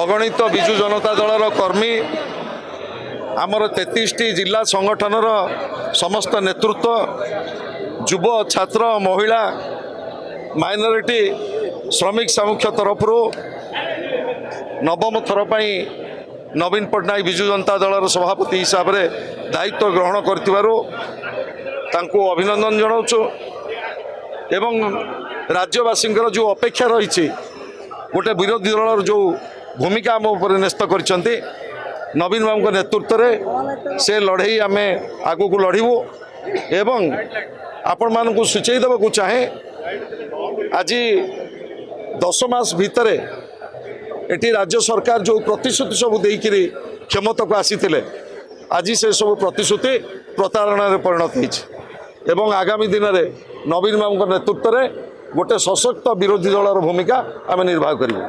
अगणित विजु जनता दलर कर्मी आमर 33टी जिला संगठनर समस्त नेतृत्व युव छात्र महिला माइनॉरिटी श्रमिक सामुख्य तरफ नवम थर पर नवीन पट्टनायक विजु जनता दलर सभापति हिसाब से दायित्व ग्रहण करथिबारु तांको अभिनंदन जनाऊँ एवं राज्यवासी जो अपेक्षा रही गोटे विरोधी दलर जो भूमिका आम उपर न्यस्त कर नवीन बाबू नेतृत्व में से लड़े आम आगू को लड़ू एवं आपण मान सूचई देवाक चाहे आज 10 मास भितर एटी राज्य सरकार जो प्रतिश्रुति सब देकर क्षमता को आसी आज से सब प्रतिश्रुति प्रतारणा परिणत हो आगामी दिन में नवीन बाबू नेतृत्व में गोटे सशक्त विरोधी दलर भूमिका आम निर्वाह करूँ।